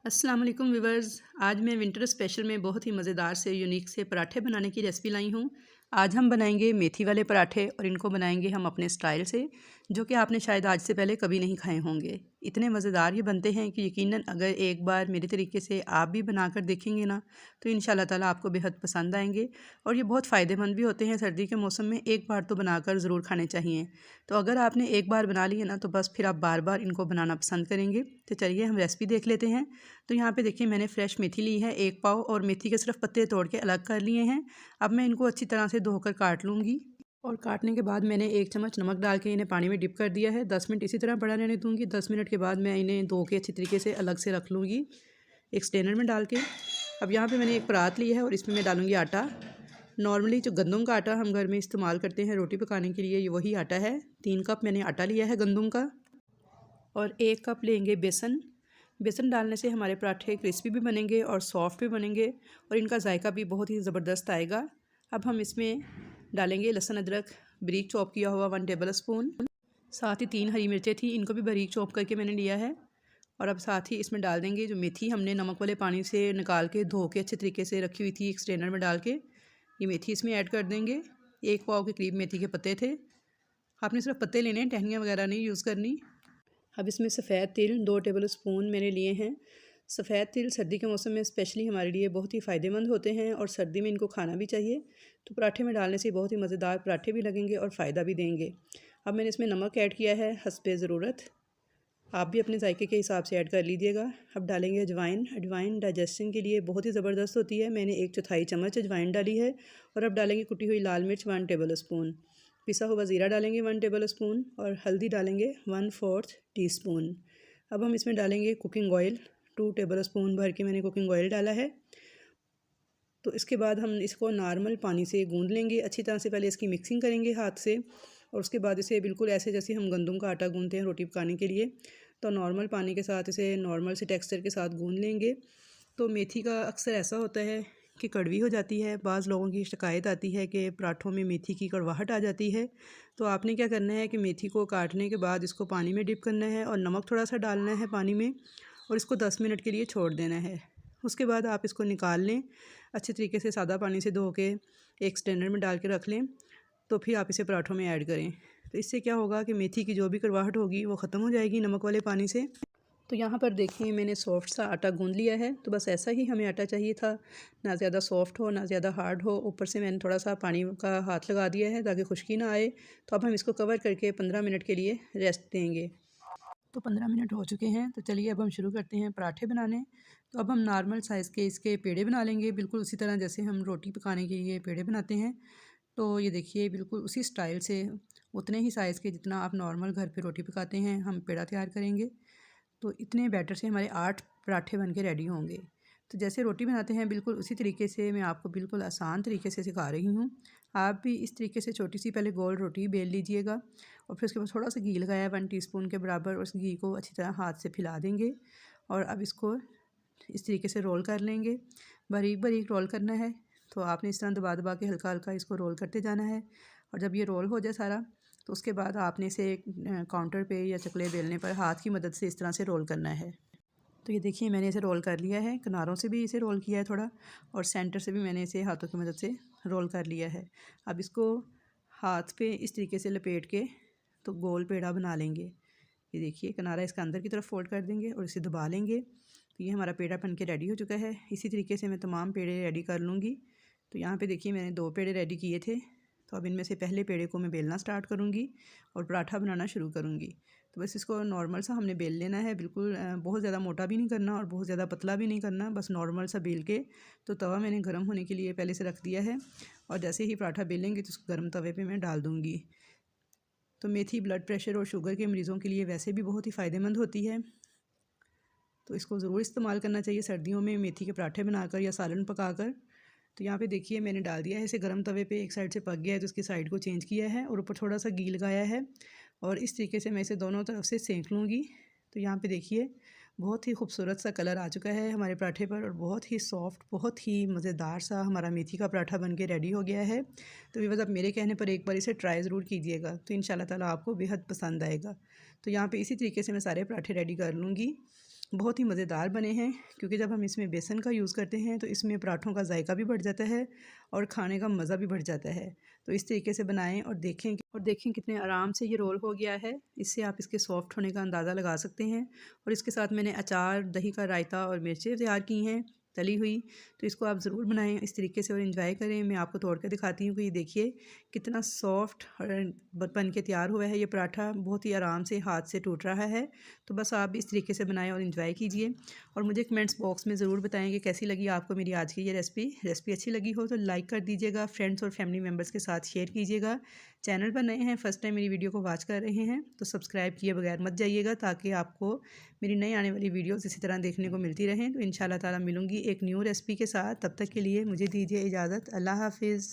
अस्सलाम वालेकुम व्यूवर्स। आज मैं विंटर स्पेशल में बहुत ही मज़ेदार से यूनिक से पराठे बनाने की रेसिपी लाई हूँ। आज हम बनाएंगे मेथी वाले पराठे और इनको बनाएंगे हम अपने स्टाइल से, जो कि आपने शायद आज से पहले कभी नहीं खाए होंगे। इतने मज़ेदार ये बनते हैं कि यकीनन अगर एक बार मेरे तरीके से आप भी बनाकर देखेंगे ना, तो इंशाल्लाह ताला आपको बेहद पसंद आएंगे। और ये बहुत फ़ायदेमंद भी होते हैं। सर्दी के मौसम में एक बार तो बनाकर ज़रूर खाने चाहिए। तो अगर आपने एक बार बना लिए ना, तो बस फिर आप बार बार इनको बनाना पसंद करेंगे। तो चलिए हम रेसिपी देख लेते हैं। तो यहाँ पे देखिए मैंने फ्रेश मेथी ली है 1 पाव, और मेथी के सिर्फ पत्ते तोड़ के अलग कर लिए हैं। अब मैं इनको अच्छी तरह से धोकर काट लूँगी, और काटने के बाद मैंने 1 चम्मच नमक डाल के इन्हें पानी में डिप कर दिया है। 10 मिनट इसी तरह पड़ा रहने दूँगी। 10 मिनट के बाद मैं इन्हें धो के अच्छी तरीके से अलग से रख लूँगी एक स्ट्रेनर में डाल के। अब यहाँ पे मैंने एक परात ली है और इसमें मैं डालूँगी आटा। नॉर्मली जो गंदम का आटा हम घर में इस्तेमाल करते हैं रोटी पकाने के लिए, ये वही आटा है। 3 कप मैंने आटा लिया है गंदम का, और 1 कप लेंगे बेसन। बेसन डालने से हमारे पराठे क्रिस्पी भी बनेंगे और सॉफ्ट भी बनेंगे, और इनका जायका भी बहुत ही ज़बरदस्त आएगा। अब हम इसमें डालेंगे लहसुन अदरक बारीक चॉप किया हुआ 1 टेबल स्पून। साथ ही 3 हरी मिर्चें थी, इनको भी बारीक चॉप करके मैंने लिया है। और अब साथ ही इसमें डाल देंगे जो मेथी हमने नमक वाले पानी से निकाल के धो के अच्छे तरीके से रखी हुई थी एक स्ट्रेनर में डाल के, ये मेथी इसमें ऐड कर देंगे। 1 पाव के करीब मेथी के पत्ते थे। आपने सिर्फ पत्ते लेने हैं, टहनियाँ वगैरह नहीं यूज़ करनी। अब इसमें सफ़ेद तिल 2 टेबल स्पून मैंने लिए हैं। सफ़ेद तिल सर्दी के मौसम में स्पेशली हमारे लिए बहुत ही फ़ायदेमंद होते हैं, और सर्दी में इनको खाना भी चाहिए। तो पराठे में डालने से बहुत ही मज़ेदार पराठे भी लगेंगे और फ़ायदा भी देंगे। अब मैंने इसमें नमक ऐड किया है हस्बे ज़रूरत। आप भी अपने जायके के हिसाब से ऐड कर लीजिएगा। अब डालेंगे अजवाइन। अजवाइन डाइजेशन के लिए बहुत ही ज़बरदस्त होती है। मैंने 1/4 चम्मच अजवाइन डाली है। और अब डालेंगे कुटी हुई लाल मिर्च 1 टेबल स्पून। पिसा हुआ ज़ीरा डालेंगे 1 टेबल स्पून, और हल्दी डालेंगे 1/4 टीस्पून। अब हम इसमें डालेंगे कुकिंग ऑयल 2 टेबल स्पून भर के मैंने कुकिंग ऑयल डाला है। तो इसके बाद हम इसको नॉर्मल पानी से गूँध लेंगे अच्छी तरह से। पहले इसकी मिक्सिंग करेंगे हाथ से, और उसके बाद इसे बिल्कुल ऐसे जैसे हम गंदम का आटा गूँधते हैं रोटी पकाने के लिए, तो नॉर्मल पानी के साथ इसे नॉर्मल से टेक्सचर के साथ गूँध लेंगे। तो मेथी का अक्सर ऐसा होता है कि कड़वी हो जाती है। बाज़ लोगों की शिकायत आती है कि पराठों में मेथी की कड़वाहट आ जाती है। तो आपने क्या करना है कि मेथी को काटने के बाद इसको पानी में डिप करना है, और नमक थोड़ा सा डालना है पानी में, और इसको 10 मिनट के लिए छोड़ देना है। उसके बाद आप इसको निकाल लें, अच्छे तरीके से सादा पानी से धो के एक स्ट्रेनर में डाल के रख लें। तो फिर आप इसे पराठों में ऐड करें। तो इससे क्या होगा कि मेथी की जो भी कड़वाहट होगी वो ख़त्म हो जाएगी नमक वाले पानी से। तो यहाँ पर देखिए मैंने सॉफ्ट सा आटा गूँध लिया है। तो बस ऐसा ही हमें आटा चाहिए था, ना ज़्यादा सॉफ्ट हो ना ज़्यादा हार्ड हो। ऊपर से मैंने थोड़ा सा पानी का हाथ लगा दिया है ताकि खुश्की ना आए। तो अब हम इसको कवर करके 15 मिनट के लिए रेस्ट देंगे। तो 15 मिनट हो चुके हैं। तो चलिए अब हम शुरू करते हैं पराठे बनाने। तो अब हम नॉर्मल साइज़ के इसके पेड़े बना लेंगे, बिल्कुल उसी तरह जैसे हम रोटी पकाने के लिए पेड़े बनाते हैं। तो ये देखिए बिल्कुल उसी स्टाइल से, उतने ही साइज़ के जितना आप नॉर्मल घर पे रोटी पकाते हैं हम पेड़ा तैयार करेंगे। तो इतने बैटर से हमारे 8 पराठे बन के रेडी होंगे। तो जैसे रोटी बनाते हैं बिल्कुल उसी तरीके से मैं आपको बिल्कुल आसान तरीके से सिखा रही हूँ। आप भी इस तरीके से छोटी सी पहले गोल रोटी बेल लीजिएगा, और फिर उसके बाद थोड़ा सा घी लगाया 1 टीस्पून के बराबर, उस घी को अच्छी तरह हाथ से फैला देंगे। और अब इसको इस तरीके से रोल कर लेंगे। बारीक बारीक रोल करना है। तो आपने इस तरह दबा दबा के हल्का हल्का इसको रोल करते जाना है। और जब ये रोल हो जाए सारा, तो उसके बाद आपने इसे काउंटर पे या चकले बेलने पर हाथ की मदद से इस तरह से रोल करना है। तो ये देखिए मैंने इसे रोल कर लिया है, किनारों से भी इसे रोल किया है थोड़ा, और सेंटर से भी मैंने इसे हाथों की मदद से रोल कर लिया है। अब इसको हाथ पे इस तरीके से लपेट के तो गोल पेड़ा बना लेंगे। ये देखिए किनारा इसका अंदर की तरफ फोल्ड कर देंगे और इसे दबा लेंगे। तो ये हमारा पेड़ा बन के रेडी हो चुका है। इसी तरीके से मैं तमाम पेड़े रेडी कर लूँगी। तो यहाँ पे देखिए मैंने 2 पेड़े रेडी किए थे। तो अब इनमें से पहले पेड़े को मैं बेलना स्टार्ट करूँगी और पराठा बनाना शुरू करूँगी। तो बस इसको नॉर्मल सा हमने बेल लेना है, बिल्कुल बहुत ज़्यादा मोटा भी नहीं करना और बहुत ज़्यादा पतला भी नहीं करना, बस नॉर्मल सा बेल के। तो तवा मैंने गर्म होने के लिए पहले से रख दिया है, और जैसे ही पराठा बेलेंगे तो उसको गर्म तवे पे मैं डाल दूँगी। तो मेथी ब्लड प्रेशर और शुगर के मरीज़ों के लिए वैसे भी बहुत ही फ़ायदेमंद होती है। तो इसको ज़रूर इस्तेमाल करना चाहिए सर्दियों में मेथी के पराठे बनाकर या सालन पकाकर। तो यहाँ पे देखिए मैंने डाल दिया है इसे गर्म तवे पे। एक साइड से पक गया है तो इसकी साइड को चेंज किया है और ऊपर थोड़ा सा घी लगाया है, और इस तरीके से मैं इसे दोनों तरफ से सेंक लूँगी। तो यहाँ पे देखिए बहुत ही खूबसूरत सा कलर आ चुका है हमारे पराठे पर, और बहुत ही सॉफ्ट बहुत ही मज़ेदार सा हमारा मेथी का पराठा बन के रेडी हो गया है। तो व्यूअर्स, आप मेरे कहने पर एक बार इसे ट्राई ज़रूर कीजिएगा, तो इंशाल्लाह ताला आपको बेहद पसंद आएगा। तो यहाँ पे इसी तरीके से मैं सारे पराठे रेडी कर लूँगी। बहुत ही मज़ेदार बने हैं, क्योंकि जब हम इसमें बेसन का यूज़ करते हैं तो इसमें पराठों का जायका भी बढ़ जाता है और खाने का मज़ा भी बढ़ जाता है। तो इस तरीके से बनाएं और देखें कितने आराम से ये रोल हो गया है। इससे आप इसके सॉफ़्ट होने का अंदाज़ा लगा सकते हैं। और इसके साथ मैंने अचार, दही का रायता और मिर्चें तैयार की हैं तली हुई। तो इसको आप ज़रूर बनाएं इस तरीके से और इन्जॉय करें। मैं आपको तोड़ कर दिखाती हूँ कि ये देखिए कितना सॉफ्ट बन के तैयार हुआ है। ये पराठा बहुत ही आराम से हाथ से टूट रहा है। तो बस आप इस तरीके से बनाएं और इन्जॉय कीजिए। और मुझे कमेंट्स बॉक्स में ज़रूर बताएं कि कैसी लगी आपको मेरी आज की ये रेसिपी अच्छी लगी हो तो लाइक कर दीजिएगा, फ्रेंड्स और फैमिली मेम्बर्स के साथ शेयर कीजिएगा। चैनल पर नए हैं, फर्स्ट टाइम मेरी वीडियो को वॉच कर रहे हैं तो सब्सक्राइब किए बगैर मत जाइएगा, ताकि आपको मेरी नई आने वाली वीडियोस इसी तरह देखने को मिलती रहें। तो इंशाल्लाह ताला मिलूँगी एक न्यू रेसिपी के साथ। तब तक के लिए मुझे दीजिए इजाज़त। अल्लाह हाफिज़।